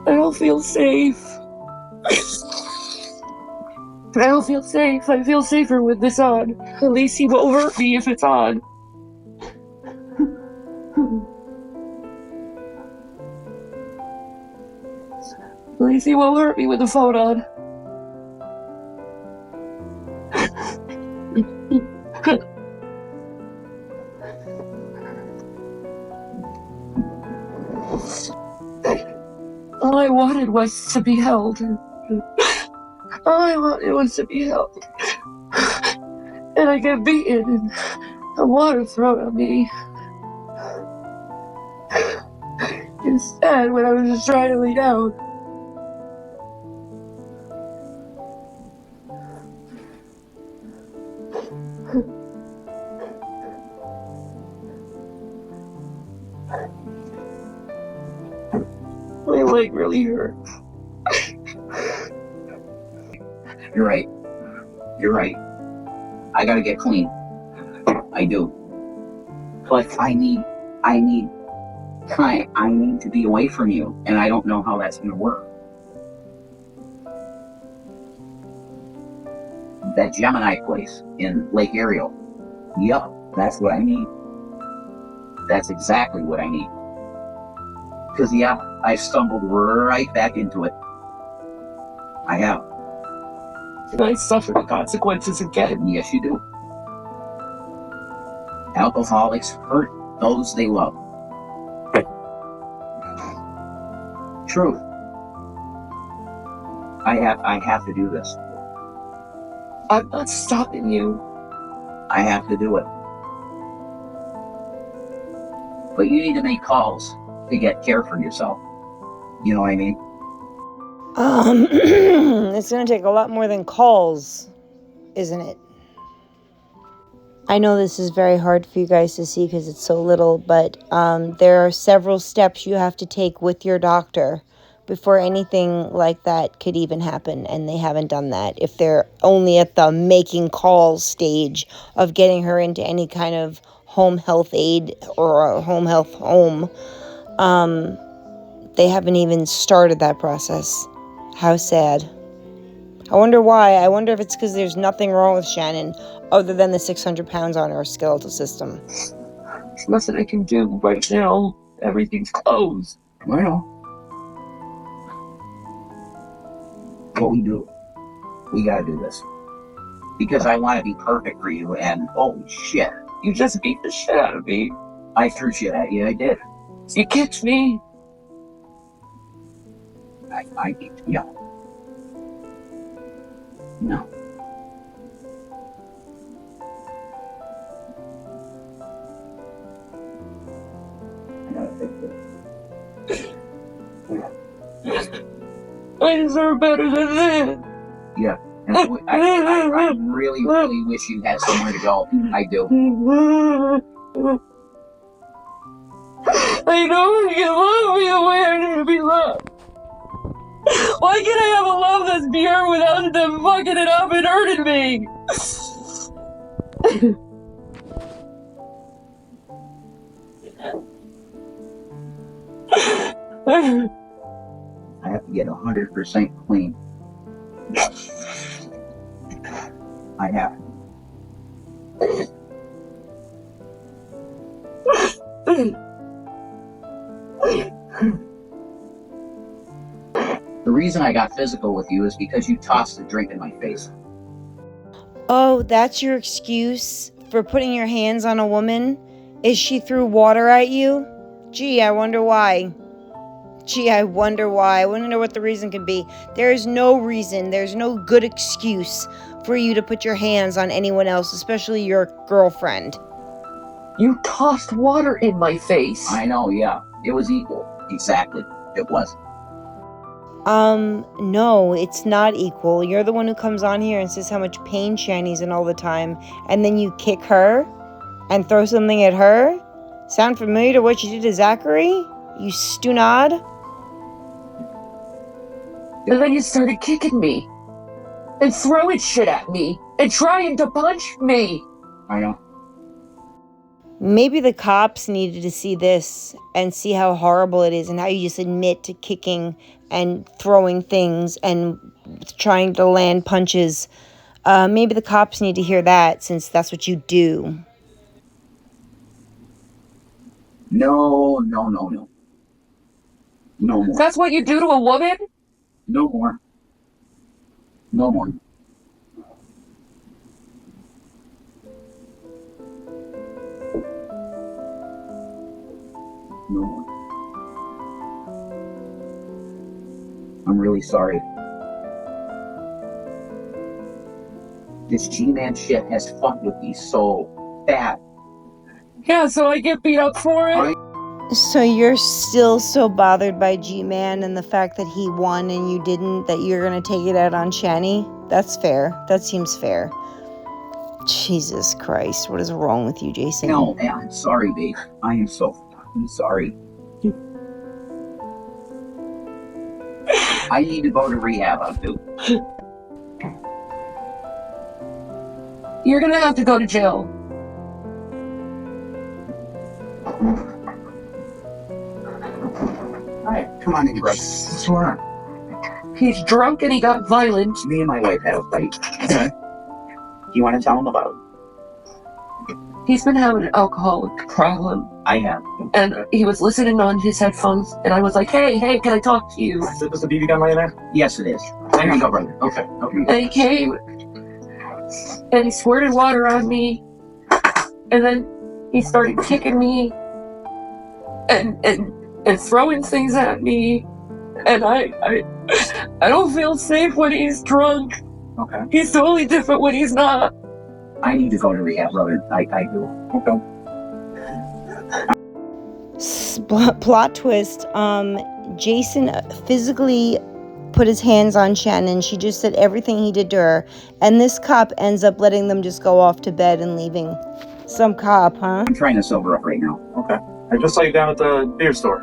I don't feel safe. I don't feel safe. I feel safer with this on. At least he won't hurt me if it's on. At least he won't hurt me with the phone on. All I wanted was to be held. All I wanted was to be held. And I get beaten and water thrown at me. Instead, when I was just trying to lay down. My leg really hurt. You're right. You're right. I gotta get clean. I do. But I need time. I need to be away from you, and I don't know how that's gonna work. That Gemini place in Lake Ariel. Yup, that's what I need. That's exactly what I need. Because, yeah, I stumbled right back into it. I have. And I suffer the consequences again. Yes, you do. Alcoholics hurt those they love. Truth. I have to do this. I'm not stopping you. I have to do it. But you need to make calls to get care for yourself. You know what I mean? It's gonna take a lot more than calls, isn't it? I know this is very hard for you guys to see because it's so little, but there are several steps you have to take with your doctor before anything like that could even happen, and they haven't done that. If they're only at the making calls stage of getting her into any kind of home health aid or a home health home, they haven't even started that process. How sad. I wonder why. I wonder if it's because there's nothing wrong with Shannon other than the 600 pounds on her skeletal system. There's nothing I can do right now. Everything's closed. Well, what we do, we gotta do this. Because I want to be perfect for you, and holy shit. You just beat the shit out of me. I threw shit at you, I did. You kicked me. I kicked you. No. I gotta fix it. I deserve better than that. Yeah. And I really, really wish you had somewhere to go. I do. I know you can love me the way I need to be loved. Why can't I have a love that's pure without them fucking it up and hurting me? I have to get 100% clean. I have. The reason I got physical with you is because you tossed a drink in my face. Oh, that's your excuse for putting your hands on a woman? Is she threw water at you? Gee, I wonder why. I wonder what the reason could be. There is no reason, there's no good excuse for you to put your hands on anyone else, especially your girlfriend. You tossed water in my face. I know, yeah. It was equal. Exactly. It was. No, it's not equal. You're the one who comes on here and says how much pain Shanny's in all the time, and then you kick her and throw something at her? Sound familiar to what you did to Zachary? You stunod? And then you started kicking me. And throwing shit at me. And trying to punch me. I know. Maybe the cops needed to see this and see how horrible it is and how you just admit to kicking and throwing things and trying to land punches. Maybe the cops need to hear that since that's what you do. No. No more. That's what you do to a woman? No more. No more. No more. I'm really sorry. This G-Man shit has fucked with me so bad. Yeah, so I get beat up for it? So you're still so bothered by G-Man and the fact that he won and you didn't, that you're going to take it out on Shanny? That's fair. That seems fair. Jesus Christ, what is wrong with you, Jason? No, I'm sorry, babe. I am so fucking sorry. I need to go to rehab, I do. You're gonna have to go to jail. Alright, come on in, bro. What's going on? He's drunk and he got violent. Me and my wife had a fight. Okay. You want to tell him about it? He's been having an alcoholic problem. I have. And he was listening on his headphones, and I was like, hey, can I talk to you? Is this a BB gun right in there? Yes, it is. Hang on, go, brother. Okay. And he came, and he squirted water on me, and then he started kicking me, and throwing things at me, and I don't feel safe when he's drunk. Okay. He's totally different when he's not. I need to go to rehab, brother. I do. Okay. Plot twist, Jason physically put his hands on Shannon. She just said everything he did to her. And this cop ends up letting them just go off to bed and leaving. Some cop, huh? I'm trying to sober up right now. Okay. I just saw you down at the beer store.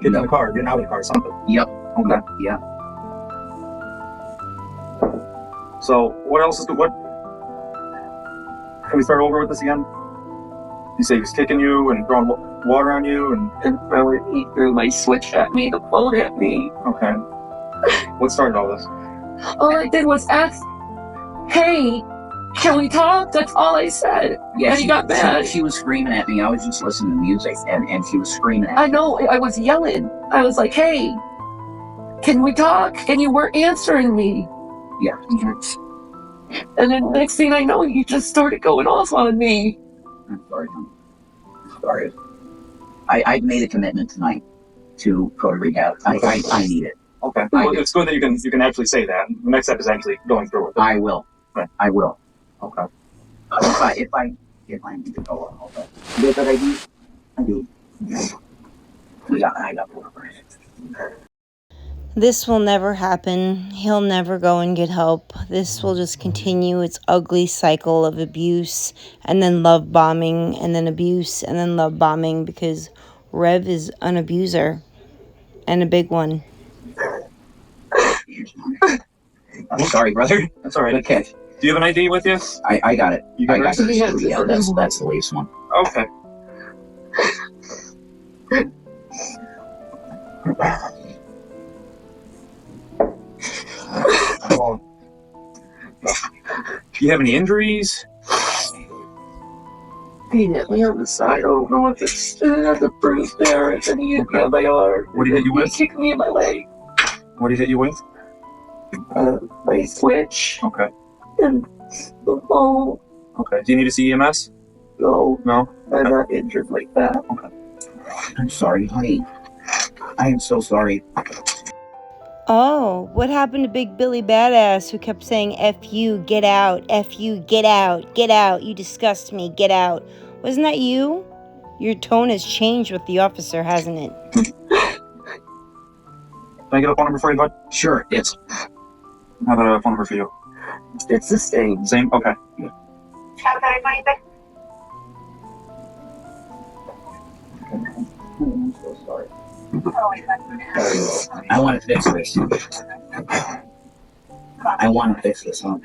Getting in the car, getting out of the car or something. Yep. Okay. Yeah. So, what else is the, what? Can we start over with this again? You say he was kicking you and throwing water on you and... He threw my switch at me, the phone at me. Okay. What started all this? All I did was ask, hey, can we talk? That's all I said. Yeah, and he got mad. She was screaming at me. I was just listening to music, and she was screaming at me. I know, I was yelling. I was like, hey, can we talk? And you weren't answering me. Yeah. And then next thing I know, you just started going off on me. I'm sorry, honey. I'm sorry. I made a commitment tonight to go to rehab. I need it. Okay. Well, it's good that you can actually say that. The next step is actually going through it. I will. Okay. I will. Okay. If I need to go, I'll go. Yeah, but I do. I got more. This will never happen. He'll never go and get help. This will just continue its ugly cycle of abuse and then love bombing and then abuse and then love bombing because Rev is an abuser and a big one. I'm sorry, brother. That's all right. Okay. Do you have an ID with you? I got it. You got it? Yeah, that's the latest one. Okay. Do you have any injuries? He hit me on the side. I don't know if it's the bruise there. And then he hit me on my arm. What did he hit you with? He kicked me in my leg. What did he hit you with? My switch. Okay. And the phone. Okay. Do you need to see EMS? No. No? I'm not injured like that. Okay. I'm sorry, honey. I am so sorry. Oh, what happened to Big Billy Badass who kept saying, F you, get out, F you, get out, get out, you disgust me, get out. Wasn't that you? Your tone has changed with the officer, hasn't it? I get a phone number for you, bud? Sure, it's How about a phone number for you? It's the same. Same? Okay. I'm so sorry. I want to fix this. I want to fix this, huh?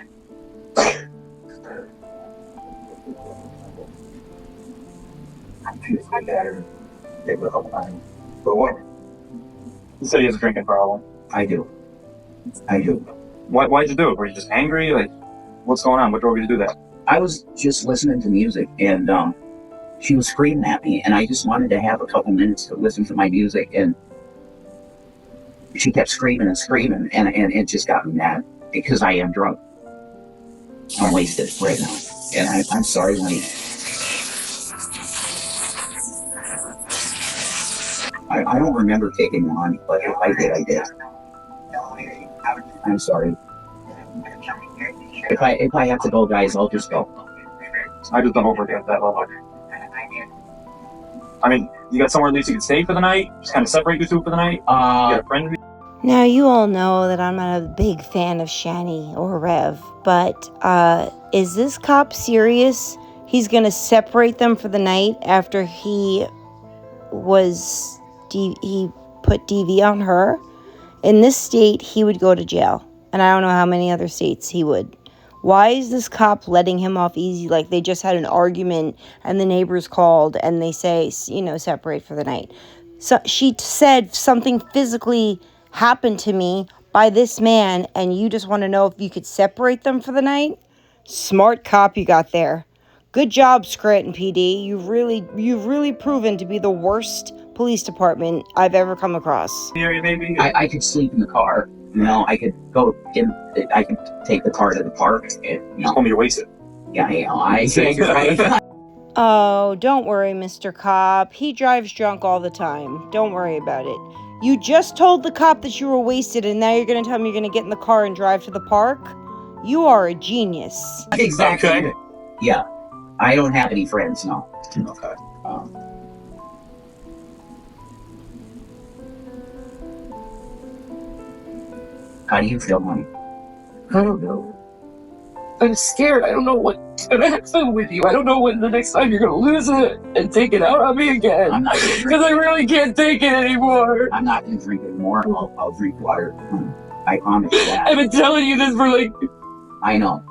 For what? He said he has a drinking problem. I do. Why'd you do it? Were you just angry? Like, what's going on? What drove you to do that? I was just listening to music, and she was screaming at me, and I just wanted to have a couple minutes to listen to my music, and she kept screaming and screaming, and it just got me mad, because I am drunk. I'm wasted right now, and I'm sorry, honey. I don't remember taking one, but if I did, I did. I'm sorry. If I have to go, guys, I'll just go. I just don't overget that level. I mean, you got somewhere at least you can stay for the night? Just kind of separate you two for the night? You got a friend? Now, you all know that I'm not a big fan of Shanny or Rev, but is this cop serious? He's going to separate them for the night after he put DV on her? In this state, he would go to jail. And I don't know how many other states he would. Why is this cop letting him off easy? Like they just had an argument and the neighbors called and they say, separate for the night. So she said something physically happened to me by this man, and you just want to know if you could separate them for the night? Smart cop you got there. Good job, Scranton PD. You've really proven to be the worst police department I've ever come across. Maybe? I could sleep in the car. I could go in. I could take the car to the park. Tell me you're wasted. Yeah, I think you're right. Oh, don't worry, Mr. Cop. He drives drunk all the time. Don't worry about it. You just told the cop that you were wasted, and now you're going to tell me you're going to get in the car and drive to the park? You are a genius. Exactly. Okay. Yeah. I don't have any friends, no. Okay. How do you feel, honey? I don't know. I'm scared. I don't know what's gonna happen with you. I don't know when the next time you're gonna lose it and take it out on me again. I'm not gonna drink. Because I really can't take it anymore. I'm not gonna drink anymore. I'll drink water. I promise you that. I've been telling you this for I know.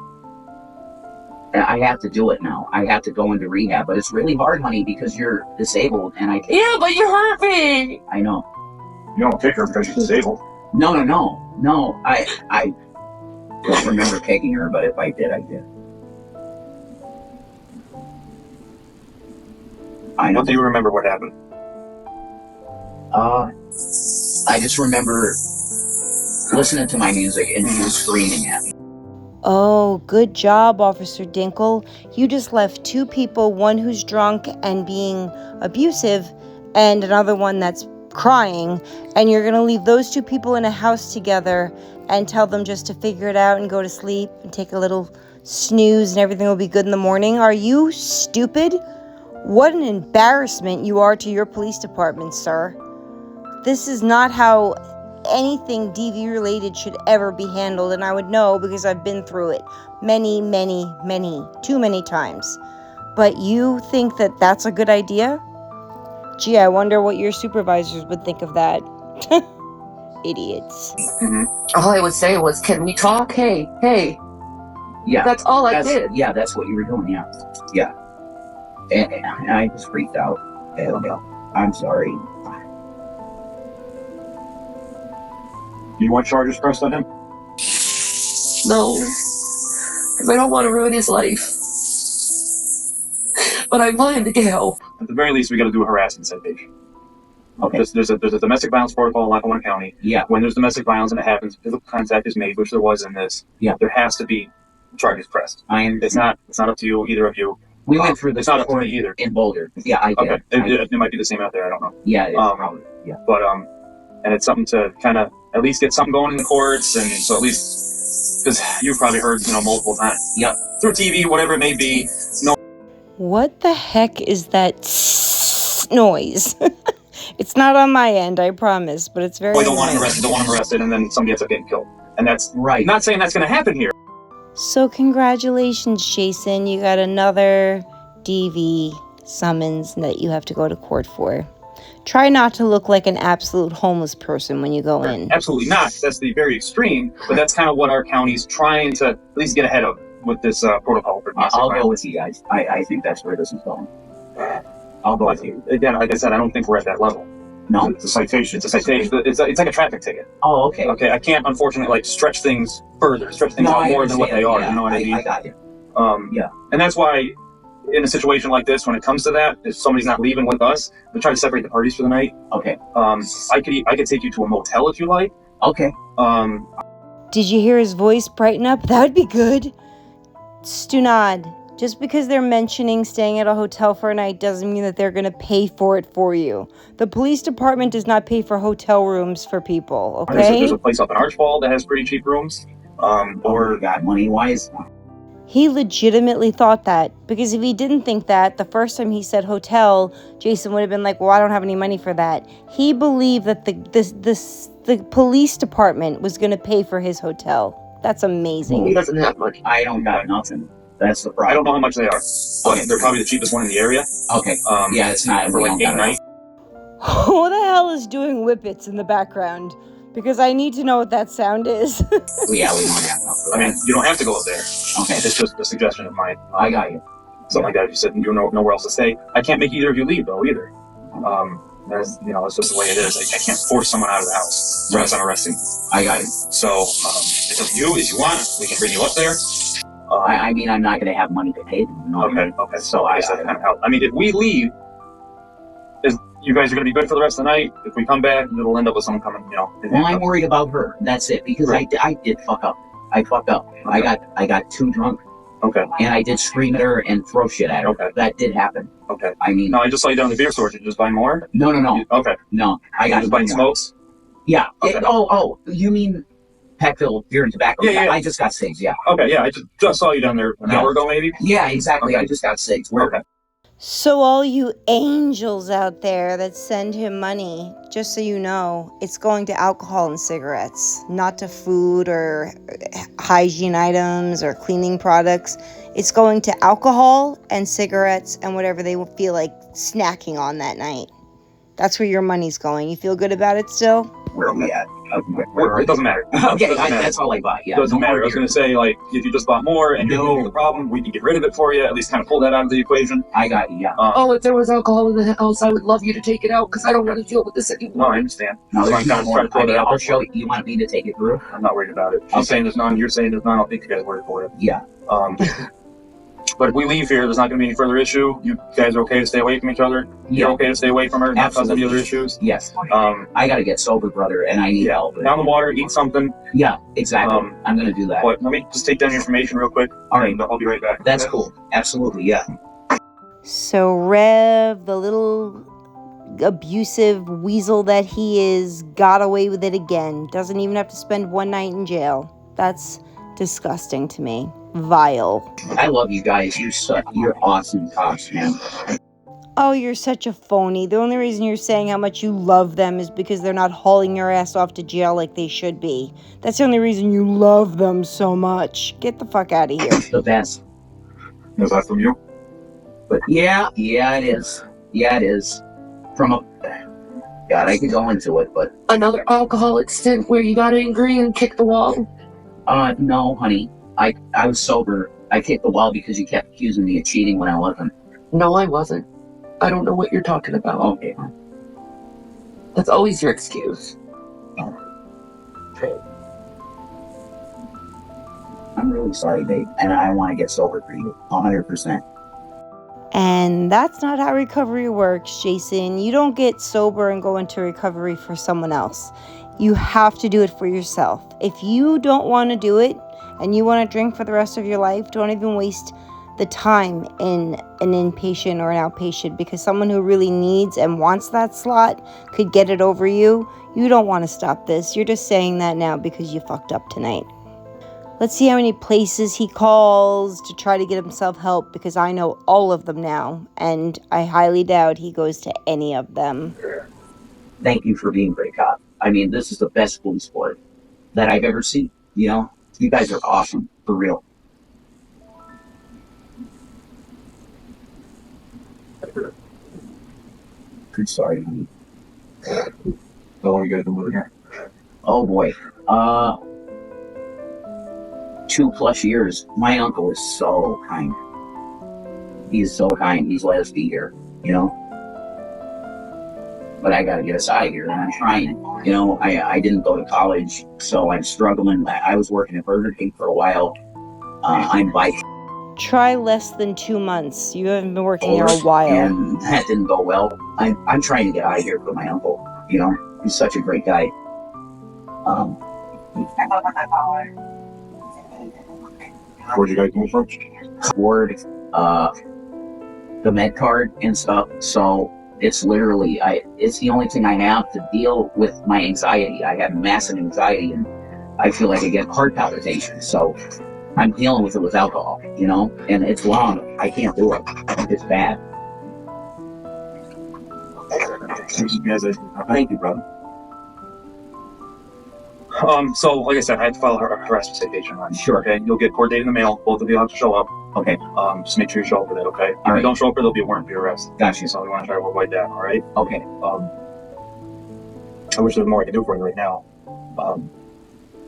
I have to do it now. I have to go into rehab, but it's really hard, honey, because you're disabled, and Yeah, but you hurt me. I know. You don't kick her because she's disabled. No. I don't remember kicking her, but if I did, I did. I know. What do you remember what happened? I just remember listening to my music and she was screaming at me. Oh, good job, Officer Dinkle. You just left two people, one who's drunk and being abusive, and another one that's crying, and you're going to leave those two people in a house together and tell them just to figure it out and go to sleep and take a little snooze and everything will be good in the morning. Are you stupid? What an embarrassment you are to your police department, sir. This is not how anything DV related should ever be handled, and I would know because I've been through it many, too many times. But you think that that's a good idea? Gee, I wonder what your supervisors would think of that. Idiots. Mm-hmm. All I would say was, can we talk? Hey. Yeah. That's all I did. Yeah, that's what you were doing, yeah. And I just freaked out. I'm sorry. Do you want charges pressed on him? No. Because I don't want to ruin his life. But I'm willing to get help. At the very least, we got to do a harassment citation. Okay. There's a domestic violence protocol in Lackawanna County. Yeah. When there's domestic violence and it happens, physical contact is made, which there was in this. Yeah. There has to be charges pressed. It's not up to you, either of you. We went through this. It's not up to me either. In Boulder. Yeah, I did. Okay. It might be the same out there. I don't know. Yeah. Probably. Yeah. But and it's something to kind of at least get something going in the courts, and so at least because you've probably heard multiple times. Yep. Through TV, whatever it may be. No. What the heck is that noise? It's not on my end, I promise, but it's very We don't want him annoying. arrested, don't want him arrested, and then somebody ends up getting killed. And that's Right. not saying that's going to happen here. So congratulations, Jason. You got another DV summons that you have to go to court for. Try not to look like an absolute homeless person when you go in. Absolutely not. That's the very extreme, but that's kind of what our county's trying to at least get ahead of with this protocol for domestic I'll violence. go with you guys. I think that's where this is going. I'll go with you. Again, like I said, I don't think we're at that level. No? It's a citation. It's a citation. It's like a traffic ticket. Oh, okay. Okay, I can't unfortunately like stretch things further, stretch things out more than what they are. Yeah, You know what I mean? I got you. Yeah. And that's why, in a situation like this, when it comes to that, if somebody's not leaving with us, we try to separate the parties for the night. Okay. I could take you to a motel if you like. Okay. Did you hear his voice brighten up? That would be good. Stunad, just because they're mentioning staying at a hotel for a night doesn't mean that they're going to pay for it for you. The police department does not pay for hotel rooms for people, okay? There's a place up in Archbald that has pretty cheap rooms. Or got money wise. He legitimately thought that, because if he didn't think that, the first time he said hotel, Jason would have been like, well, I don't have any money for that. He believed that the police department was going to pay for his hotel. That's amazing. He doesn't have money. I don't got nothing. That's the problem. I don't know how much they are. Okay. They're probably the cheapest one in the area. Okay. Yeah, it's not. For we like don't got 8 nights. Who the hell is doing whippets in the background? Because I need to know what that sound is. Yeah, we don't have enough for I mean, that. you don't have to go up there. Okay. It's just a suggestion of mine. I got you. Something like that. If you said you know nowhere else to stay, I can't make either of you leave though either. That's just the way it is. I can't force someone out of the house unless I'm arresting. I got you. So it's up to you. If you want, we can bring you up there. I mean, I'm not going to have money to pay them. You know what I mean? Okay. So I guess that kind of help. I mean, if we leave, you guys are going to be good for the rest of the night. If we come back, it'll end up with someone coming. Well, I'm worried about her. That's it. Because Right. I did fuck up. I fucked up. Okay. I got too drunk. Okay. And I did scream at her and throw shit at her. Okay. That did happen. Okay. I mean, No, I just saw you down at the beer store. Did you just buy more? no. Okay. No, I You got just buying smokes? Yeah. Okay. You mean Peckville Beer and Tobacco? Yeah. I just got cigs, yeah. Okay. Yeah, I just saw you down there an hour ago, maybe. Yeah, exactly. Okay. I just got cigs. Where? Okay. So all you angels out there that send him money, just so you know, it's going to alcohol and cigarettes, not to food or hygiene items or cleaning products. It's going to alcohol and cigarettes and whatever they feel like snacking on that night. That's where your money's going. You feel good about it still? Where are we at? Where It doesn't matter. Okay, Doesn't matter. that's all I buy. Yeah, Doesn't no matter. more I was beer. going to say, like, if you just bought more and you're the problem, we can get rid of it for you. At least kind of pull that out of the equation. I got you, yeah. Oh, if there was alcohol in the house, I would love you to take it out because I don't want to deal with this No, anymore. I understand. No, So there's I'm no trying more. to throw that out I'll there. show you. You want me to take it through? I'm not worried about it. She's saying there's none. You're saying there's none. I'll take you guys' word for it. Yeah. But if we leave here, there's not going to be any further issue. You guys are okay to stay away from each other? You're okay to stay away from her, not cause any other issues? Yes. Um, I got to get sober, brother, and I need help. down the water, eat something. Yeah, exactly. I'm going to do that. But let me just take down your information real quick. All right. And I'll be right back. That's cool. Absolutely, yeah. So Rev, the little abusive weasel that he is, got away with it again. Doesn't even have to spend one night in jail. That's disgusting to me. Vile. I love you guys. You're awesome cops, man. Oh, you're such a phony. The only reason you're saying how much you love them is because they're not hauling your ass off to jail like they should be. That's the only reason you love them so much. Get the fuck out of here. The best. Is that from you? But yeah, it is. Yeah, it is. From a... God, I could go into it, but... Another alcoholic stint where you got angry and kicked the wall. No, honey. I was sober. I kicked the wall because you kept accusing me of cheating when I wasn't. No, I wasn't. I don't know what you're talking about. Okay. That's always your excuse. I'm really sorry, babe. And I want to get sober for you. 100%. And that's not how recovery works, Jason. You don't get sober and go into recovery for someone else. You have to do it for yourself. If you don't want to do it and you want to drink for the rest of your life, don't even waste the time in an inpatient or an outpatient, because someone who really needs and wants that slot could get it over you. You don't want to stop this. You're just saying that now because you fucked up tonight. Let's see how many places he calls to try to get himself help, because I know all of them now, and I highly doubt he goes to any of them. thank you for being a great cop. I mean, this is the best police sport that I've ever seen. You know, you guys are awesome, for real. I'm sorry, honey. How long you guys been living here? Oh boy. 2+ years. My uncle is so kind. He's so kind. He's let us be here, you know? But I gotta get us out of here, and I'm trying. You know, I didn't go to college, so I'm struggling. I was working at Burger King for a while. I'm by Try less than 2 months. You haven't been working there a while. and that didn't go well. I'm trying to get out of here for my uncle. You know, he's such a great guy. Where'd you guys move from? Word, the med card and stuff. So it's literally, it's the only thing I have to deal with my anxiety. I have massive anxiety, and I feel like I get heart palpitations. So I'm dealing with it with alcohol, you know, and it's wrong. I can't do it. It's bad. Thank you, brother. So like I said, I had to file a harassment citation on you. Sure. Okay, you'll get court date in the mail. Both of you have to show up. Okay. Just make sure you show up for that. Okay. If All right. you don't show up, there'll be a warrant for your arrest. Gotcha. So we want to try to avoid that. All right. Okay. I wish there was more I could do for you right now.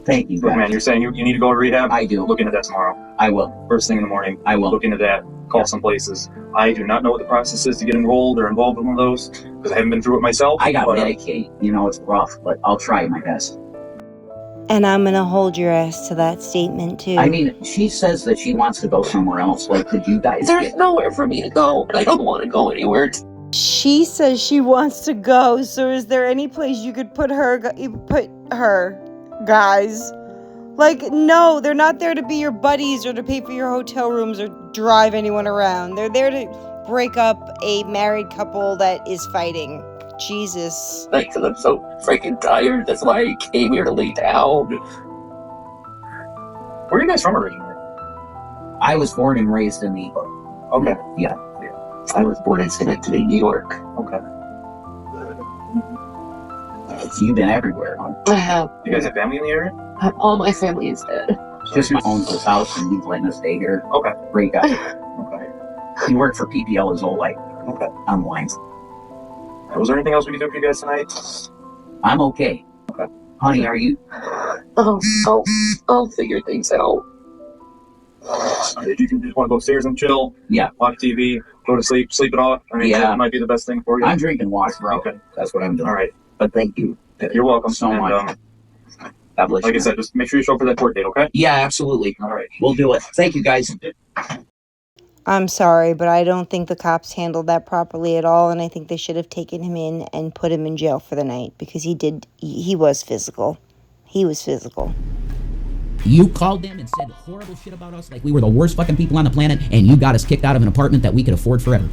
Thank you, Look, guys. man, you're saying you need to go to rehab? I do. Look into that tomorrow. I will. First thing in the morning. I will. Look into that. Call some places. I do not know what the process is to get enrolled or involved in one of those because I haven't been through it myself. I got but, Medicaid. You know, it's rough, but I'll try my best. And I'm gonna hold your ass to that statement, too. I mean, she says that she wants to go somewhere else. Like, could you guys There's nowhere for me to go, and I don't want to go anywhere. She says she wants to go, so is there any place you could put her, guys? Like, no, they're not there to be your buddies or to pay for your hotel rooms or drive anyone around. They're there to break up a married couple that is fighting. Jesus. Because I'm so freaking tired. That's why I came here to lay down. Where are you guys from originally? I was born and raised in the... Okay. Yeah. I was born in Schenectady, New York. Okay. You've been everywhere, huh? I have. You guys have family in the area? All my family is dead. Just my uncle's house, and he's letting us stay here. Okay. Great guy. Okay. He worked for PPL his whole life. Okay. I'm blind. Was there anything else we could do for you guys tonight? I'm okay. Okay. Honey, are you... I'll figure things out. If you just want to go upstairs and chill, Yeah. watch TV, go to sleep, sleep it off. I mean, Yeah. that might be the best thing for you. I'm drinking water, bro. Okay. That's what I'm doing. All right. But thank you. You're welcome So and, much. God bless like you. I said, just make sure you show up for that court date, okay? Yeah, absolutely. All right. We'll do it. Thank you, guys. I'm sorry, but I don't think the cops handled that properly at all, and I think they should have taken him in and put him in jail for the night, because he was physical. He was physical. You called them and said horrible shit about us like we were the worst fucking people on the planet, and you got us kicked out of an apartment that we could afford forever.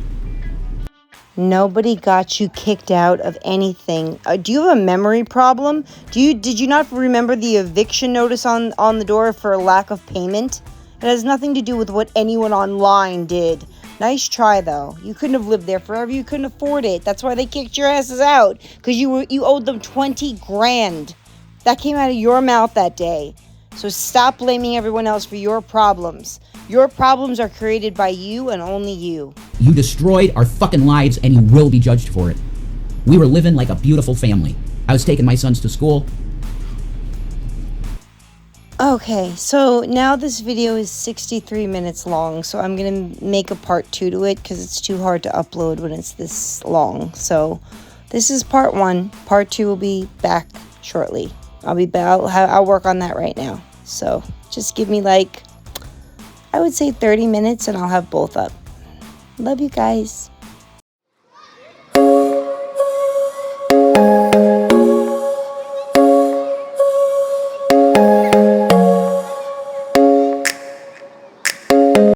Nobody got you kicked out of anything. Do you have a memory problem? Did you not remember the eviction notice on the door for lack of payment? It has nothing to do with what anyone online did. Nice try, though. You couldn't have lived there forever. You couldn't afford it. That's why they kicked your asses out, because you owed them 20 grand. That came out of your mouth that day. So stop blaming everyone else for your problems. Your problems are created by you and only you. You destroyed our fucking lives, and you will be judged for it. We were living like a beautiful family. I was taking my sons to school. Okay, so now this video is 63 minutes long, so I'm going to make a part 2 to it because it's too hard to upload when it's this long. So this is part 1. Part 2 will be back shortly. I'll work on that right now. So just give me I would say 30 minutes and I'll have both up. Love you guys.